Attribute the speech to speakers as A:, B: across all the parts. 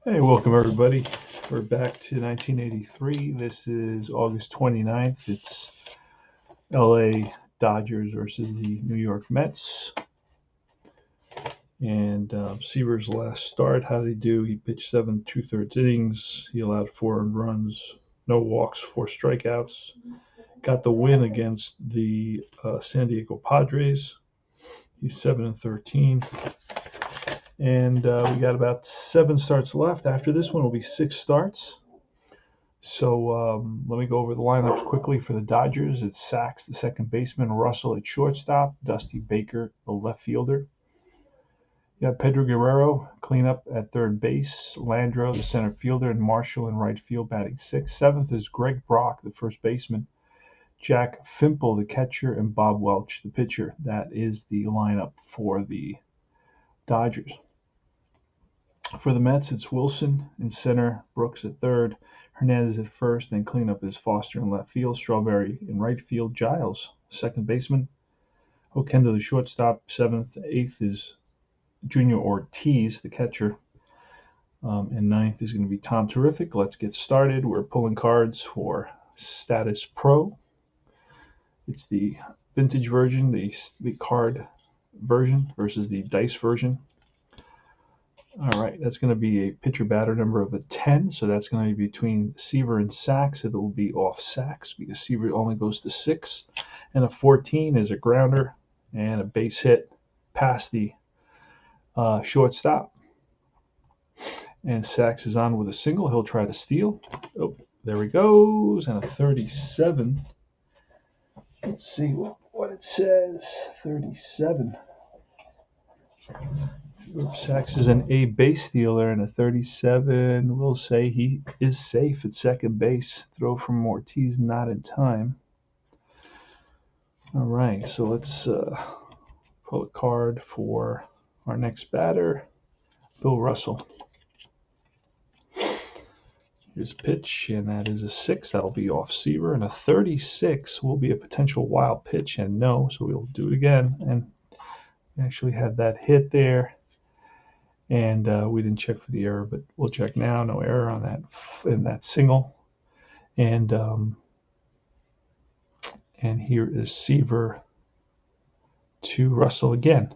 A: Hey, welcome everybody. We're back to 1983. This is August 29th. It's LA Dodgers versus the New York Mets. And Seaver's last start, how did he do? He pitched 7 2/3 innings. He allowed 4 earned runs, no walks, 4 strikeouts. Got the win against the San Diego Padres. He's 7-13. And we got about 7 starts left. After this one will be 6 starts. So let me go over the lineups quickly for the Dodgers. It's Sachs, the second baseman, Russell at shortstop, Dusty Baker, the left fielder. You have Pedro Guerrero, cleanup at third base, Landrieu, the center fielder, and Marshall in right field batting sixth. Seventh is Greg Brock, the first baseman, Jack Fimple, the catcher, and Bob Welch, the pitcher. That is the lineup for the Dodgers. For the Mets, it's Wilson in center, Brooks at third, Hernandez at first, then cleanup is Foster in left field, Strawberry in right field, Giles, second baseman, Oquendo the shortstop, seventh, eighth is Junior Ortiz, the catcher, and ninth is going to be Tom Terrific. Let's get started. We're pulling cards for Statis Pro. It's the vintage version, the card version versus the dice version. All right, that's going to be a pitcher batter number of a 10, so that's going to be between Seaver and Sachs. It will be off Sachs because Seaver only goes to 6. And a 14 is a grounder and a base hit past the shortstop. And Sachs is on with a single. He'll try to steal. Oh, there he goes. And a 37. Let's see what it says. 37. Sachs is an A base stealer, and a 37 will say he is safe at second base. Throw from Ortiz not in time. All right, so let's pull a card for our next batter, Bill Russell. Here's a pitch, and that is a 6. That'll be off Seaver, and a 36 will be a potential wild pitch, and no, so we'll do it again. And we actually had that hit there. And we didn't check for the error, but we'll check now. No error on that in that single. And here is Seaver to Russell again.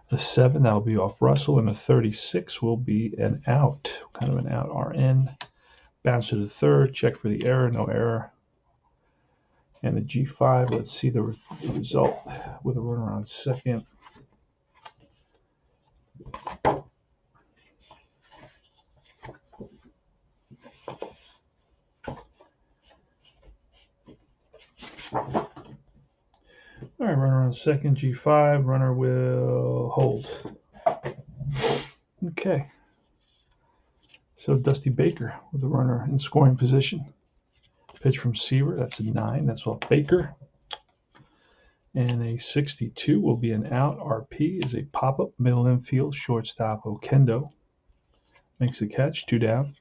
A: The 7, that'll be off Russell, and the 36 will be an out. Kind of an out. RN. Bounce to the third. Check for the error. No error. And the G5. Let's see the result with a runner on second. All right, runner on second, G5. Runner will hold. Okay. So Dusty Baker with the runner in scoring position. Pitch from Seaver. That's a 9. That's off Baker. And a 62 will be an out. RP is a pop-up, middle infield, shortstop Oquendo. Makes the catch, 2 down.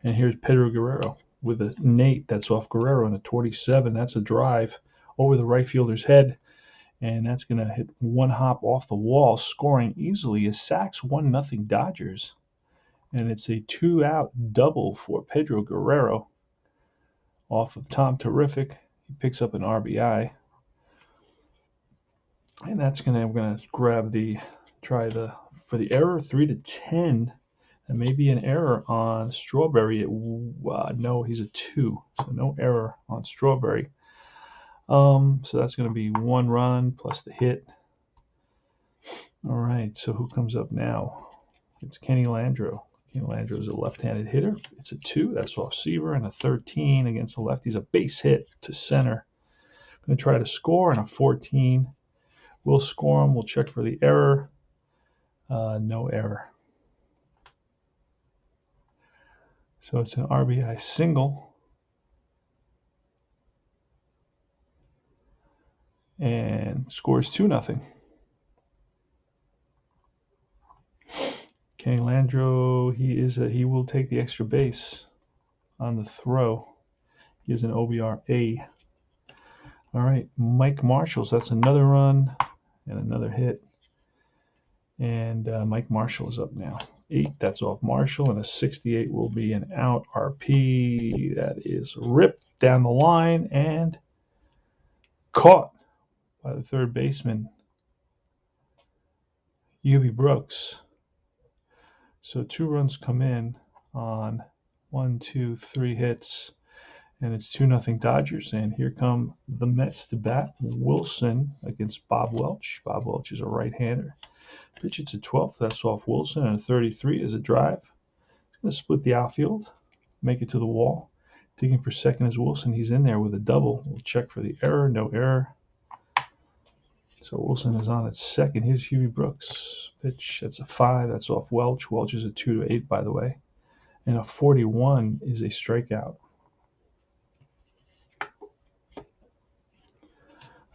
A: And here's Pedro Guerrero with a Nate. That's off Guerrero, and a 27. That's a drive over the right fielder's head. And that's going to hit one hop off the wall, scoring easily as Sachs 1-0 Dodgers. And it's a 2-out double for Pedro Guerrero off of Tom Terrific. He picks up an RBI. And that's I'm going to grab for the error, 3-10. There may be an error on Strawberry. No, he's a 2, so no error on Strawberry. So that's going to be 1 run plus the hit. All right, so who comes up now? It's Kenny Landrieu. Kenny Landrieu is a left-handed hitter. It's a 2. That's off Seaver, and a 13 against the lefties. A base hit to center. Going to try to score, and a 14. We'll score him. We'll check for the error. No error. So it's an RBI single. And scores 2-0. Kenny Landrieu, he will take the extra base on the throw. He is an OBR A. All right, Mike Marshall. So that's another run and another hit. And Mike Marshall is up now. 8, that's off Marshall, and a 68 will be an out. RP, that is ripped down the line and caught by the third baseman, Ubi Brooks. So 2 runs come in on 1, 2, 3 hits, and it's 2-0 Dodgers. And here come the Mets to bat. Wilson against Bob Welch. Bob Welch is a right-hander. Pitch it to 12th. That's off Wilson, and a 33 is a drive. He's going to split the outfield, make it to the wall. Digging for second is Wilson. He's in there with a double. We'll check for the error. No error. So Wilson is on at second. Here's Huey Brooks. Pitch, that's a 5. That's off Welch. Welch is a 2-8, by the way. And a 41 is a strikeout.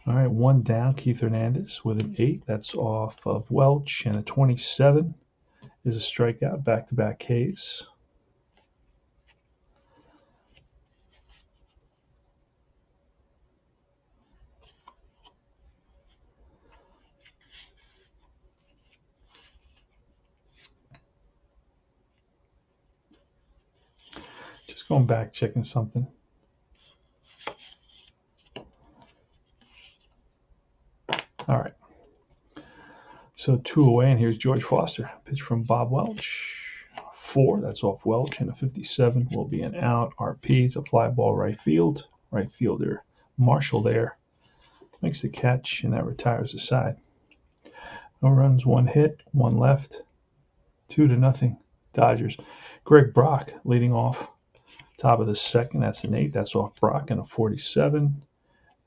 A: All right, 1 down, Keith Hernandez with an 8. That's off of Welch. And a 27 is a strikeout. Back-to-back Ks. Just going back, checking something. All right. So 2 away, and here's George Foster. Pitch from Bob Welch. 4, that's off Welch, and a 57 will be an out. RP, it's a fly ball right field. Right fielder Marshall there makes the catch, and that retires the side. No runs, 1 hit, 1 left. 2-0 Dodgers. Greg Brock leading off. Top of the second, that's an 8. That's off Brock, and a 47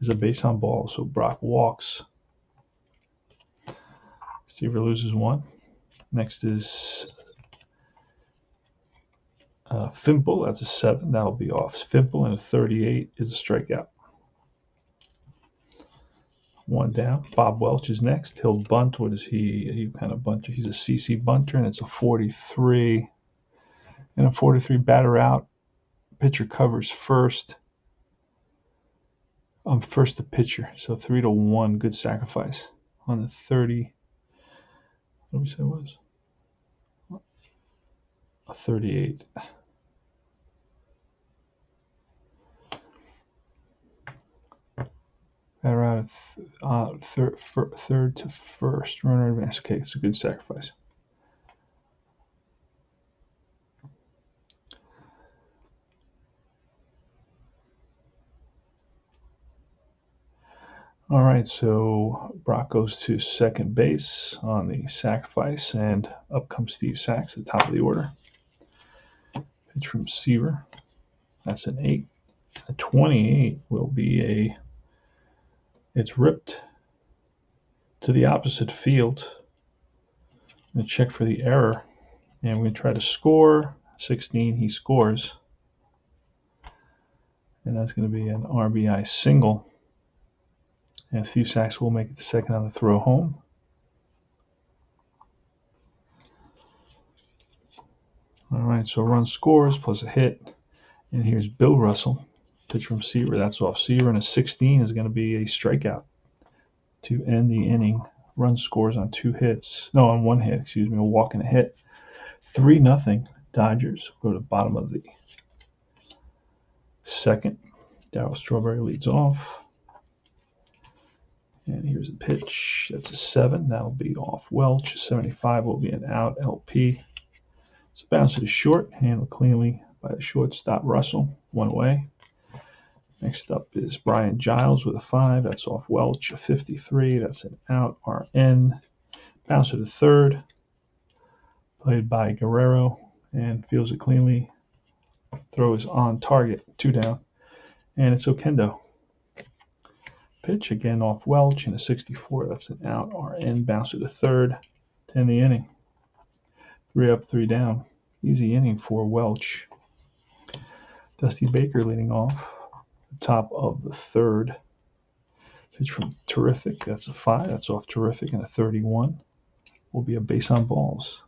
A: is a base on ball. So Brock walks. Seaver loses 1. Next is Fimple. That's a 7. That'll be off Fimple, and a 38 is a strikeout. 1 down. Bob Welch is next. He'll bunt. What is he? He kind of bunter. He's a CC bunter, and it's a 43. And a 43 batter out. Pitcher covers first. First to pitcher. So 3-1. Good sacrifice on the 30. What did we say it was? A 38. Batter out third to first. Runner advance. Okay, it's a good sacrifice. All right, so Brock goes to second base on the sacrifice, and up comes Steve Sachs at the top of the order. Pitch from Seaver. That's an 8. A 28 will be it's ripped to the opposite field. I'm going to check for the error, and we're going to try to score. 16, he scores. And that's going to be an RBI single. And Steve Sachs will make it to second on the throw home. All right, so run scores plus a hit. And here's Bill Russell. Pitch from Seaver. That's off Seaver. And a 16 is going to be a strikeout to end the inning. Run scores on 2 hits. No, on 1 hit, excuse me. A walk and a hit. 3-0 Dodgers. Go to the bottom of the second. Darryl Strawberry leads off. And here's the pitch. That's a 7. That'll be off Welch. 75 will be an out. LP. It's a bounce to the short. Handled cleanly by the shortstop Russell. 1 away. Next up is Brian Giles with a 5. That's off Welch. A 53. That's an out. RN. Bounce to the third. Played by Guerrero. And fields it cleanly. Throw is on target. 2 down. And it's Oquendo. Pitch again off Welch, and a 64. That's an out. RN bounce to the third to end the inning. 3 up, 3 down. Easy inning for Welch. Dusty Baker leading off the top of the third. Pitch from Terrific. That's a 5. That's off Terrific, and a 31 will be a base on balls.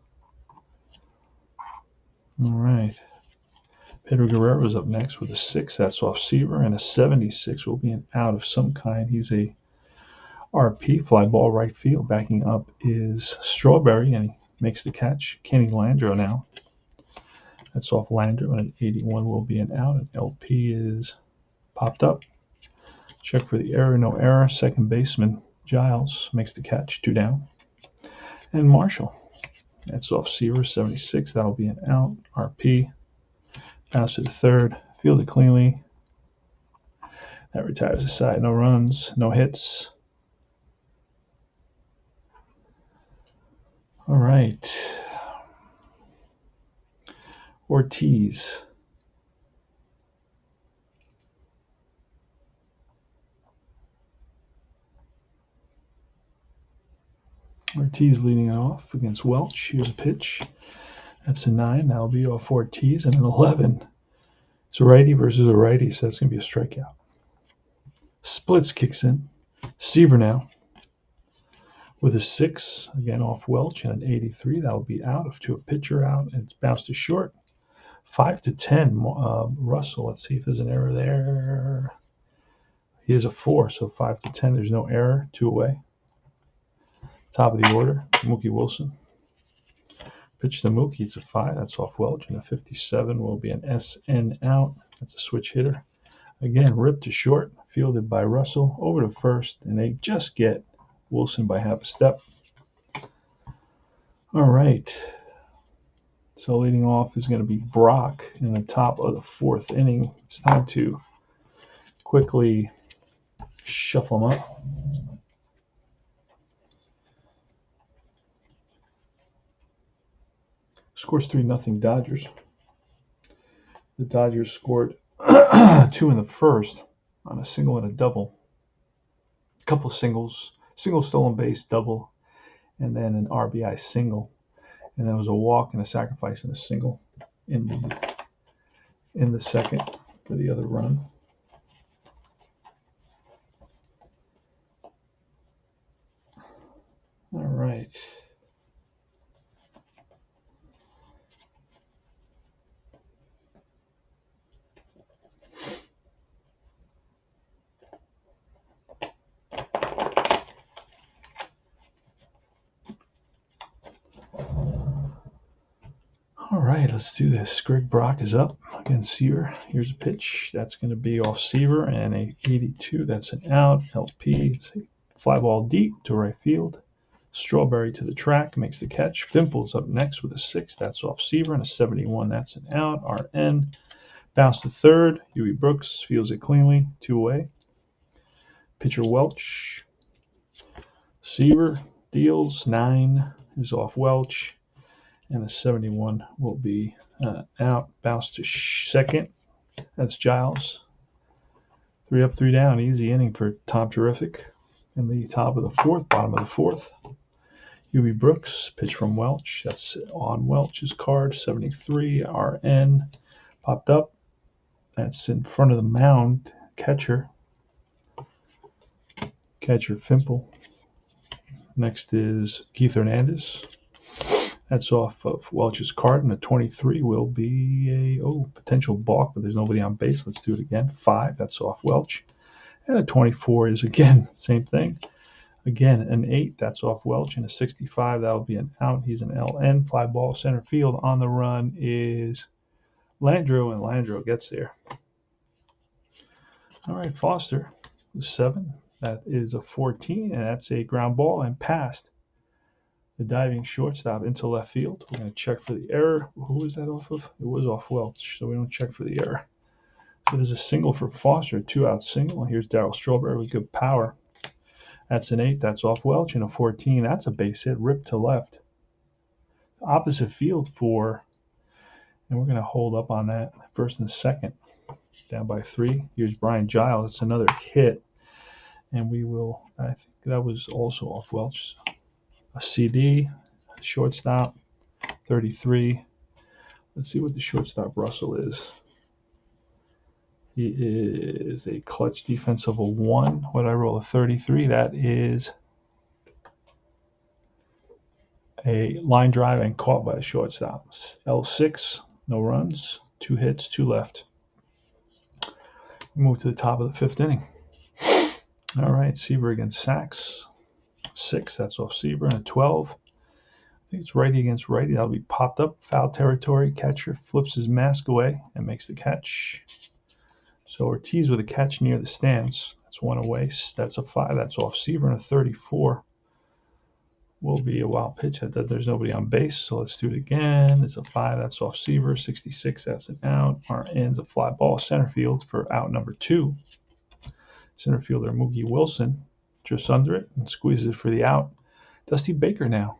A: All right. Pedro Guerrero is up next with a 6. That's off Seaver, and a 76 will be an out of some kind. He's a RP, fly ball right field. Backing up is Strawberry, and he makes the catch. Kenny Landrieu now. That's off Landrieu, and an 81 will be an out. And LP is popped up. Check for the error, no error. Second baseman Giles makes the catch, 2 down. And Marshall, that's off Seaver, 76. That'll be an out. RP, bounce to the third, fielded cleanly. That retires the side. No runs, no hits. All right. Ortiz. Ortiz leading it off against Welch. Here's a pitch. That's a 9. That'll be off Ortiz. And an 11. It's a righty versus a righty, so that's going to be a strikeout. Splits kicks in. Seaver now with a 6. Again off Welch and an 83. That'll be out to a pitcher out. And it's bounced to short. 5-10. Russell. Let's see if there's an error there. He has a 4, so 5-10. There's no error. 2 away. Top of the order, Mookie Wilson. Pitch to Mookie, it's a 5. That's off Welch, and a 57 will be an SN out. That's a switch hitter. Again, ripped to short, fielded by Russell, over to first, and they just get Wilson by half a step. All right. So leading off is going to be Brock in the top of the 4th inning. It's time to quickly shuffle them up. Scores 3-0 Dodgers. The Dodgers scored 2 in the first on a single and a double. A couple of singles, single stolen base, double, and then an RBI single. And then it was a walk and a sacrifice and a single in the second for the other run. All right. All right, let's do this. Greg Brock is up against Seaver. Here's a pitch. That's going to be off Seaver and a 82. That's an out. LP, fly ball deep to right field. Strawberry to the track, makes the catch. Fimple's up next with a 6. That's off Seaver and a 71. That's an out. RN, bounce to third. Huey Brooks fields it cleanly. 2 away. Pitcher Welch. Seaver deals. 9 is off Welch. And the 71 will be out. Bounce to second. That's Giles. 3 up, 3 down. Easy inning for Tom Terrific. In the top of the 4th, bottom of the 4th. Huey Brooks, pitch from Welch. That's on Welch's card. 73. RN popped up. That's in front of the mound. Catcher Fimple. Next is Keith Hernandez. That's off of Welch's card, and a 23 will be a potential balk, but there's nobody on base. Let's do it again. 5, that's off Welch. And a 24 is, again, same thing. Again, an 8, that's off Welch, and a 65, that'll be an out. He's an LN. Fly ball center field. On the run is Landrieu, and Landrieu gets there. All right, Foster, 7. That is a 14, and that's a ground ball and passed the diving shortstop into left field. We're going to check for the error. Who was that off of? It was off Welch, so we don't check for the error. So there's a single for Foster, a 2-out single. Here's Darryl Strawberry with good power. That's an 8. That's off Welch. And a 14. That's a base hit, ripped to left. Opposite field for, and we're going to hold up on that. First and second, down by 3. Here's Brian Giles. It's another hit. And we will, I think that was also off Welch. A CD, shortstop, 33. Let's see what the shortstop Russell is. He is a clutch defense of a 1. What I roll a 33? That is a line drive and caught by the shortstop. L6, no runs, 2 hits, 2 left. We move to the top of the 5th inning. All right, Seaver against Sachs. 6, that's off Seaver, and a 12. think it's righty against righty. That'll be popped up. Foul territory. Catcher flips his mask away and makes the catch. So Ortiz with a catch near the stands. That's one away. That's a 5. That's off Seaver, and a 34 will be a wild pitch. There's nobody on base, so let's do it again. It's a 5. That's off Seaver. 66. That's an out. Our ends a fly ball center field for out number 2. Center fielder Mookie Wilson just under it and squeezes it for the out. Dusty Baker now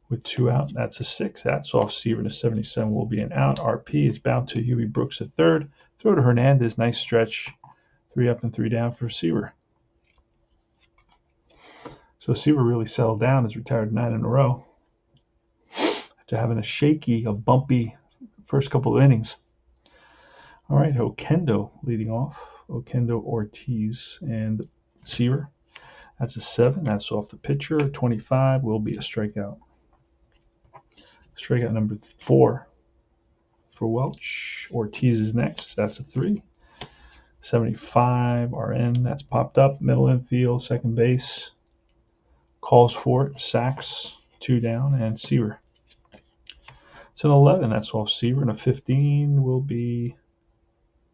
A: with 2 out. That's a 6. That's off Seaver, and a 77 will be an out. RP is bound to Huey Brooks at third. Throw to Hernandez. Nice stretch. 3 up and 3 down for Seaver. So Seaver really settled down. Has retired 9 in a row after having a shaky, a bumpy first couple of innings. All right, Oquendo leading off. Oquendo, Ortiz, and Seaver. That's a 7. That's off the pitcher. 25 will be a strikeout. Strikeout number 4 for Welch. Ortiz is next. That's a 3. 75 RN. That's popped up. Middle infield, second base. Calls for it. Sacks, 2 down, and Seaver. It's an 11. That's off Seaver, and a 15 will be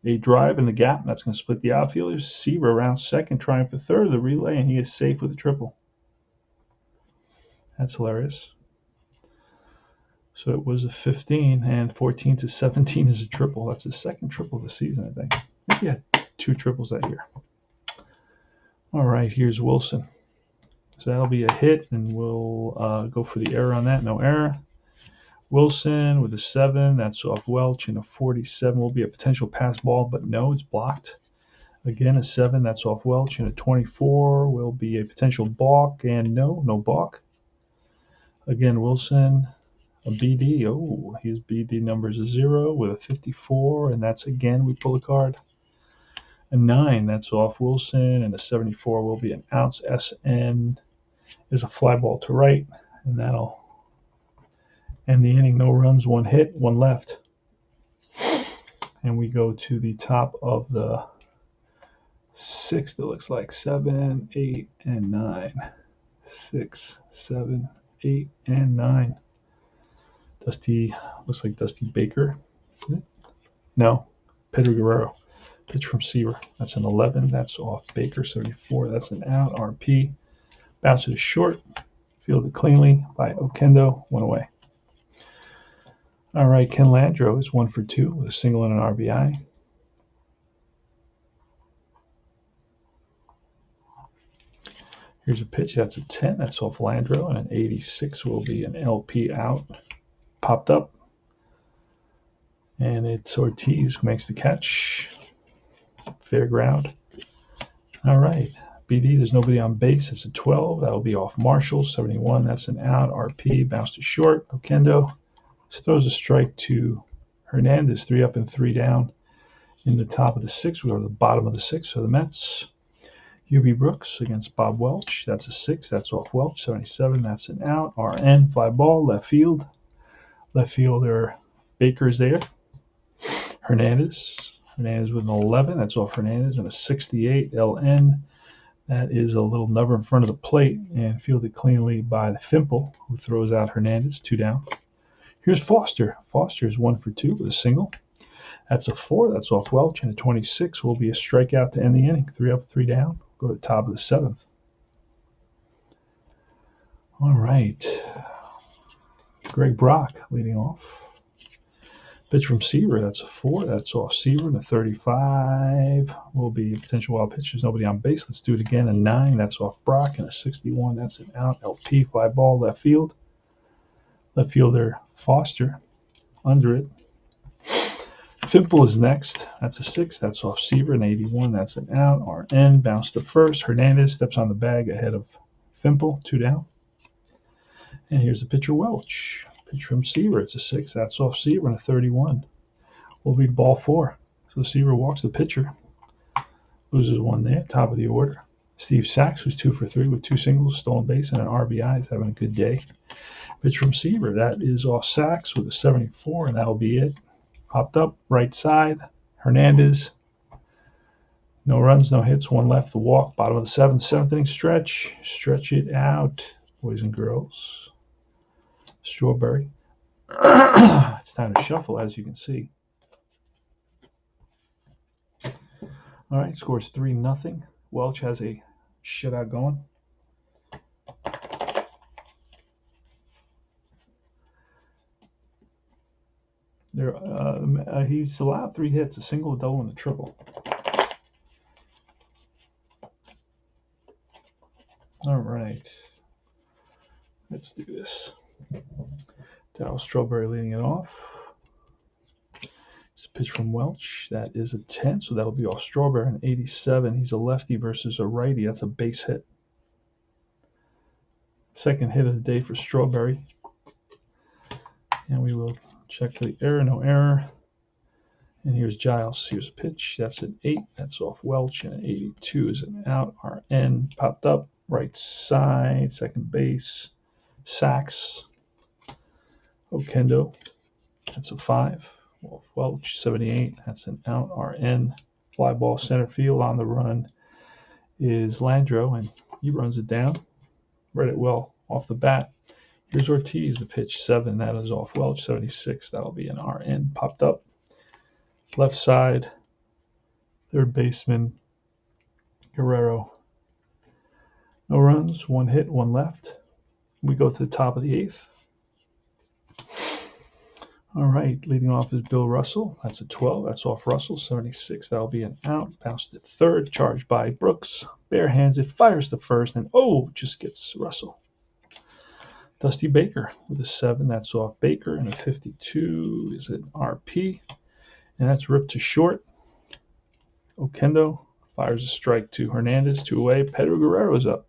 A: a drive in the gap. That's going to split the outfielders. Seaver around second, trying for third of the relay, and he is safe with a triple. That's hilarious. So it was a 15, and 14 to 17 is a triple. That's the second triple of the season, I think. I think he had 2 triples that year. All right, here's Wilson. So that'll be a hit, and we'll go for the error on that. No error. Wilson with a 7. That's off Welch, and a 47 will be a potential pass ball, but no, it's blocked. Again, a 7. That's off Welch, and a 24 will be a potential balk, and no balk. Again, Wilson, a BD. Oh, his BD number is a 0 with a 54, and that's again, we pull a card. A 9, that's off Wilson, and a 74 will be an outs. SN is a fly ball to right, and that'll end the inning. No runs, 1 hit, 1 left. And we go to the top of the 6th, it looks like 7, 8, and 9. 6, 7, 8, and 9. Dusty, looks like Dusty Baker. No, Pedro Guerrero. Pitch from Seaver. That's an 11. That's off Baker. 74. That's an out. RP. Bounce to short. Fielded cleanly by Oquendo. 1 away. All right, Ken Landrieu is 1 for 2 with a single and an RBI. Here's a pitch. That's a 10. That's off Landrieu, and an 86 will be an LP out. Popped up. And it's Ortiz who makes the catch. Fair ground. All right. BD, there's nobody on base. It's a 12. That'll be off Marshall. 71. That's an out. RP. Bounce to short. Oquendo throws a strike to Hernandez. 3 up and 3 down in the top of the 6th. We go to the bottom of the 6th for the Mets. UB Brooks against Bob Welch. That's a 6. That's off Welch. 77. That's an out. RN. Fly ball. Left field. Left fielder Baker's there. Hernandez with an 11. That's off Hernandez, and a 68 LN. That is a little number in front of the plate and fielded cleanly by the Fimple, who throws out Hernandez. 2 down. Here's Foster. Foster is 1 for 2 with a single. That's a 4. That's off Welch, and a 26 will be a strikeout to end the inning. 3 up, 3 down. Go to the top of the 7th. All right. Greg Brock leading off. Pitch from Seaver, that's a 4. That's off Seaver, and a 35 will be a potential wild pitch. There's nobody on base. Let's do it again. A 9, that's off Brock, and a 61, that's an out. LP, fly ball, left field. Left fielder Foster under it. Fimple is next. That's a 6. That's off Seaver, an 81. That's an out. RN, bounce to first. Hernandez steps on the bag ahead of Fimple. 2 down. And here's the pitcher Welch. Pitch from Seaver. It's a 6. That's off Seaver, and a 31 will be ball 4. So Seaver walks the pitcher. Loses 1 there. Top of the order. Steve Sachs was 2 for 3 with 2 singles, stolen base, and an RBI. He's having a good day. Pitch from Seaver. That is off Sachs with a 74, and that'll be it. Popped up, right side. Hernandez. No runs, no hits, 1 left. The walk. Bottom of the 7th. 7th inning stretch. Stretch it out, boys and girls. Strawberry. It's time to shuffle, as you can see. All right, scores 3-0. Welch has a shutout going. He's allowed 3 hits, a single, a double, and a triple. All right, let's do this. Darryl Strawberry leading it off. It's a pitch from Welch. That is a 10, so that'll be off Strawberry. An 87. He's a lefty versus a righty. That's a base hit. Second hit of the day for Strawberry. And we will check for the error. No error. And here's Giles. Here's a pitch. That's an 8. That's off Welch. And an 82 is an out. RN popped up. Right side. Second base. Sacks. Okendo. That's a 5. Off Welch. 78. That's an out. RN. Fly ball center field. On the run is Landrieu. And he runs it down. Read it well off the bat. Here's Ortiz, the pitch, 7. That is off Welch, 76. That'll be an RN. Popped up. Left side, third baseman, Guerrero. No runs, 1 hit, 1 left. We go to the top of the 8th. All right, leading off is Bill Russell. That's a 12. That's off Russell, 76. That'll be an out. Bounced to third, charged by Brooks. Barehands it, fires to first, and just gets Russell. Dusty Baker with a 7. That's off Baker, and a 52 is an RP. And that's ripped to short. Okendo fires a strike to Hernandez, 2 away. Pedro Guerrero is up.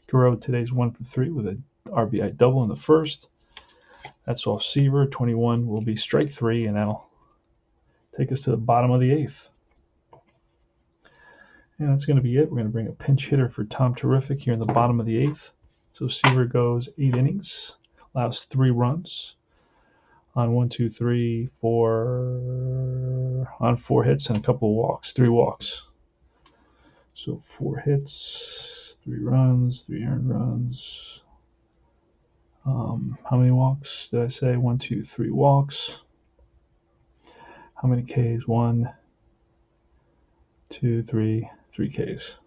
A: Guerrero today's 1 for 3 with an RBI double in the first. That's off Seaver. 21 will be strike 3, and that'll take us to the bottom of the 8th. And that's going to be it. We're going to bring a pinch hitter for Tom Terrific here in the bottom of the 8th. So Seaver goes 8 innings, allows 3 runs on 1, 2, 3, 4, on 4 hits and a couple of walks, 3 walks. So 4 hits, 3 runs, 3 earned runs. How many walks did I say? 1, 2, 3 walks. How many Ks? 1, 2, 3 Ks.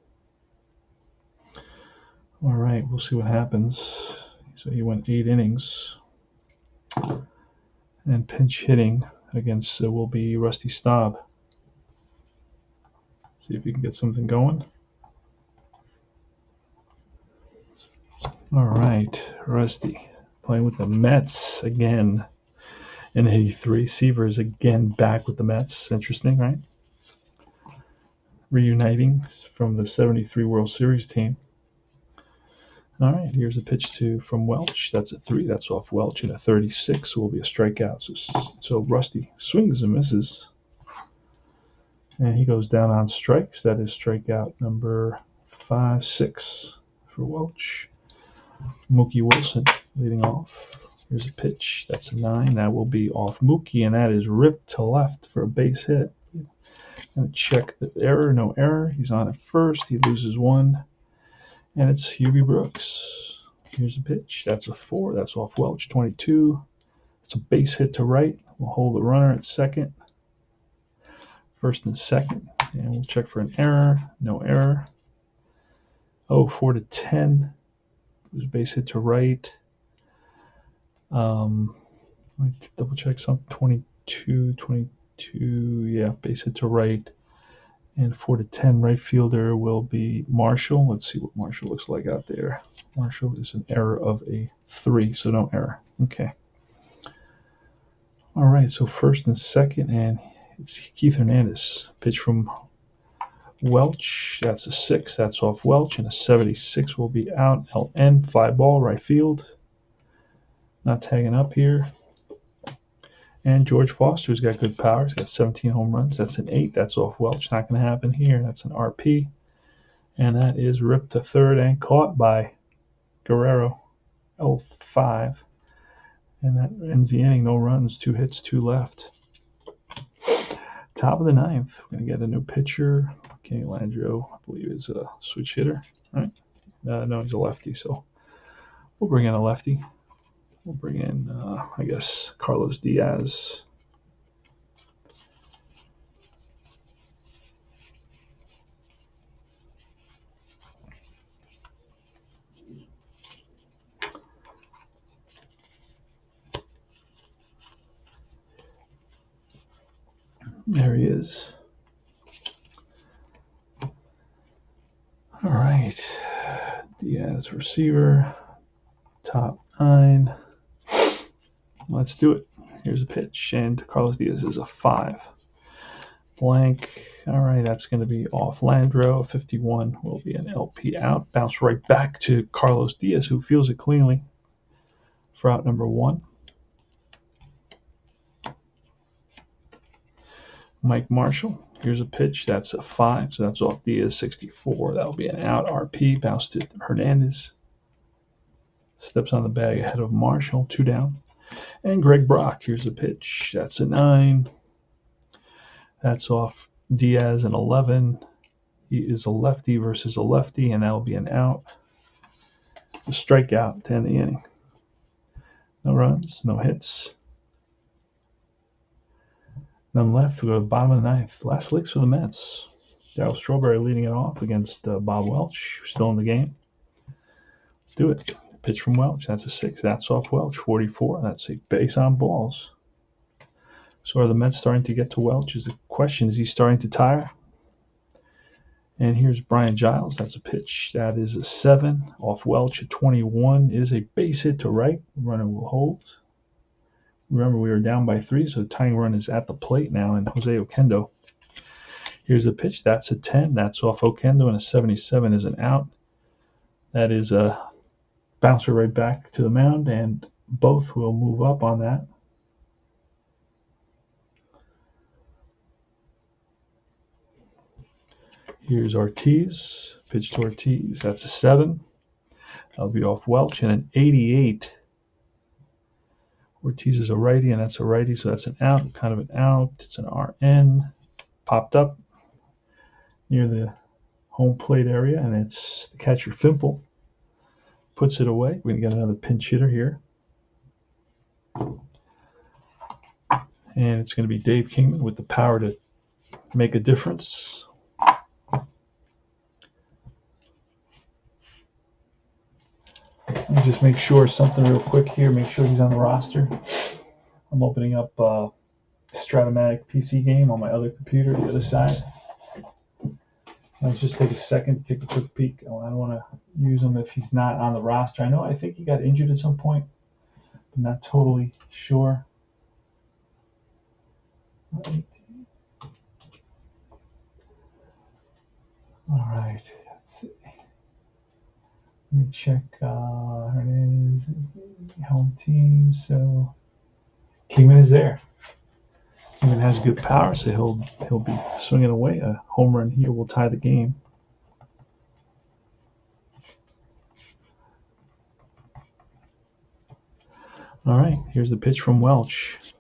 A: All right, we'll see what happens. So he went 8 innings. And pinch hitting against will be Rusty Staub. See if we can get something going. All right, Rusty playing with the Mets again in 83. Seaver is again back with the Mets. Interesting, right? Reuniting from the 73 World Series team. All right, here's a pitch from Welch. That's a 3. That's off Welch, and a 36 will be a strikeout. So Rusty swings and misses. And he goes down on strikes. That is strikeout number 5-6 for Welch. Mookie Wilson leading off. Here's a pitch. That's a 9. That will be off Mookie, and that is ripped to left for a base hit. Going to check the error. No error. He's on at first. He loses 1. And it's Hubie Brooks. Here's a pitch. That's a 4. That's off Welch, 22. It's a base hit to right. We'll hold the runner at second. First and second. And we'll check for an error. No error. 4-10. It was a base hit to right. Let me double check something. 22. Yeah, base hit to right. And 4-10, right fielder will be Marshall. Let's see what Marshall looks like out there. Marshall is an error of a 3, so no error. Okay. All right, so first and second, and it's Keith Hernandez. Pitch from Welch. That's a 6. That's off Welch, and a 76 will be out. LN, fly ball, right field. Not tagging up here. And George Foster's got good power. He's got 17 home runs. That's an 8. That's off Welch. Not going to happen here. That's an RP. And that is ripped to third and caught by Guerrero, L5. And that ends the inning. No runs, 2 hits, 2 left. Top of the 9th. We're going to get a new pitcher. Kenny Landrieu, I believe, is a switch hitter. Right? No, he's a lefty, so we'll bring in a lefty. We'll bring in, I guess, Carlos Diaz. There he is. All right. Diaz receiver. Top 9. Let's do it. Here's a pitch. And Carlos Diaz is a 5. Blank. All right. That's going to be off Landrieu. 51 will be an LP out. Bounce right back to Carlos Diaz, who fields it cleanly for out number 1. Mike Marshall. Here's a pitch. That's a 5. So that's off Diaz. 64. That'll be an out. RP. Bounce to Hernandez. Steps on the bag ahead of Marshall. 2 down. And Greg Brock. Here's a pitch. That's a 9. That's off Diaz, an 11. He is a lefty versus a lefty, and that'll be an out. It's a strikeout to end the inning. No runs, no hits. None left. We go to the bottom of the 9th. Last licks for the Mets. Darryl Strawberry leading it off against Bob Welch, who's still in the game. Let's do it. Pitch from Welch. That's a 6. That's off Welch. 44. That's a base on balls. So are the Mets starting to get to Welch? Is the question. Is he starting to tire? And here's Brian Giles. That's a pitch. That is a 7. Off Welch at 21 is a base hit to right. Runner will hold. Remember, we were down by 3, so the tying run is at the plate now, and Jose Oquendo. Here's a pitch. That's a 10. That's off Oquendo, and a 77 is an out. That is a bouncer right back to the mound, and both will move up on that. Here's Ortiz. Pitch to Ortiz. That's a 7. That'll be off Welch, and an 88. Ortiz is a righty, and that's a righty, so that's an out, kind of an out. It's an RN. Popped up near the home plate area, and it's the catcher Fimple. Puts it away. We're going to get another pinch hitter here. And it's going to be Dave Kingman with the power to make a difference. Let me just make sure something real quick here. Make sure he's on the roster. I'm opening up Stratomatic PC game on my other computer, the other side. Let's just take a second, take a quick peek. I don't want to use him if he's not on the roster. I think he got injured at some point. I'm not totally sure. All right, let's see. Let me check Hernandez, home team. So Kingman is there. Kingman has good power, so he'll be swinging away. A home run here will tie the game. All right, here's the pitch from Welch.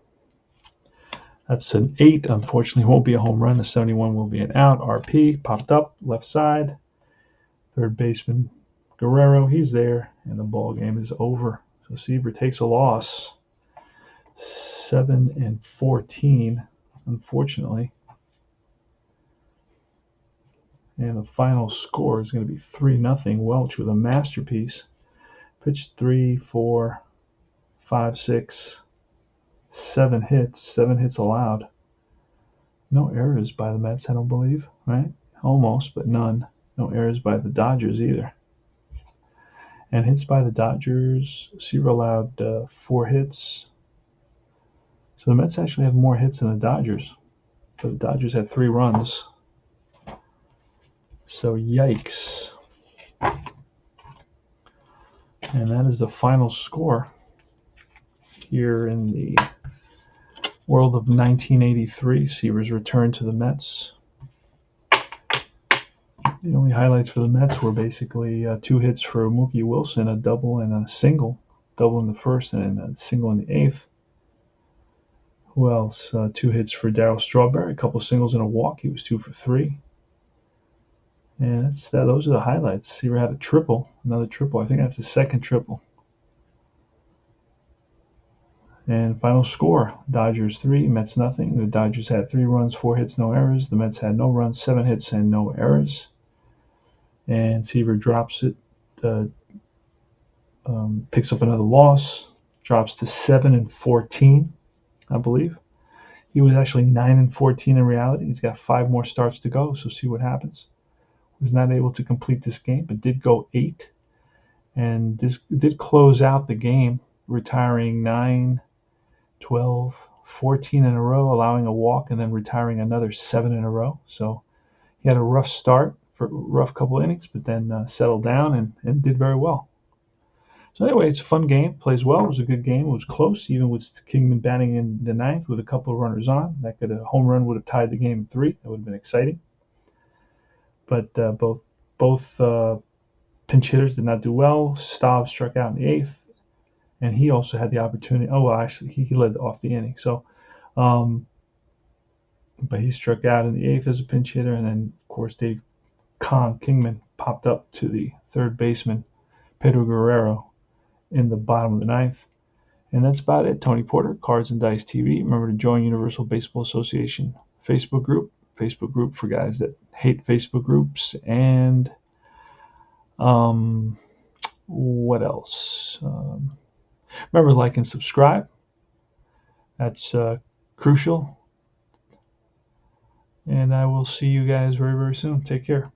A: That's an 8. Unfortunately, won't be a home run. The 71 will be an out. RP popped up left side. Third baseman Guerrero, he's there, and the ball game is over. So Seaver takes a loss. 7-14, unfortunately. And the final score is going to be 3-0. Welch with a masterpiece. Pitched 3, 4, 5, 6, 7 hits. 7 hits allowed. No errors by the Mets, I don't believe, right? Almost, but none. No errors by the Dodgers either. And hits by the Dodgers, Seaver allowed 4 hits. So the Mets actually have more hits than the Dodgers. But the Dodgers had 3 runs. So yikes. And that is the final score here in the world of 1983. Seaver's return to the Mets. The only highlights for the Mets were basically 2 hits for Mookie Wilson, a double and a single. Double in the first and a single in the 8th. Who else? 2 hits for Darryl Strawberry, a couple singles and a walk. He was 2 for 3. And those are the highlights. Seaver had a triple, another triple. I think that's the second triple. And final score, Dodgers 3, Mets nothing. The Dodgers had 3 runs, 4 hits, no errors. The Mets had no runs, 7 hits, and no errors. And Seaver drops it, picks up another loss, drops to 7-14, I believe. He was actually 9-14 in reality. He's got 5 more starts to go, so see what happens. Was not able to complete this game, but did go 8. And this did close out the game, retiring 9, 12, 14 in a row, allowing a walk, and then retiring another 7 in a row. So he had a rough start for a rough couple innings, but then settled down and did very well. So anyway, it's a fun game. Plays well. It was a good game. It was close, even with Kingman batting in the ninth with a couple of runners on. That could a home run would have tied the game at 3. That would have been exciting. But both pinch hitters did not do well. Staub struck out in the 8th, and he also had the opportunity. Oh well, actually he led off the inning. So, but he struck out in the 8th as a pinch hitter, and then of course Dave Kingman popped up to the third baseman Pedro Guerrero in the bottom of the 9th. And that's about it. Tony Porter, Cards and Dice TV. Remember to join Universal Baseball Association Facebook group for guys that hate Facebook groups. And what else? Remember, like and subscribe. That's crucial. And I will see you guys very, very soon. Take care.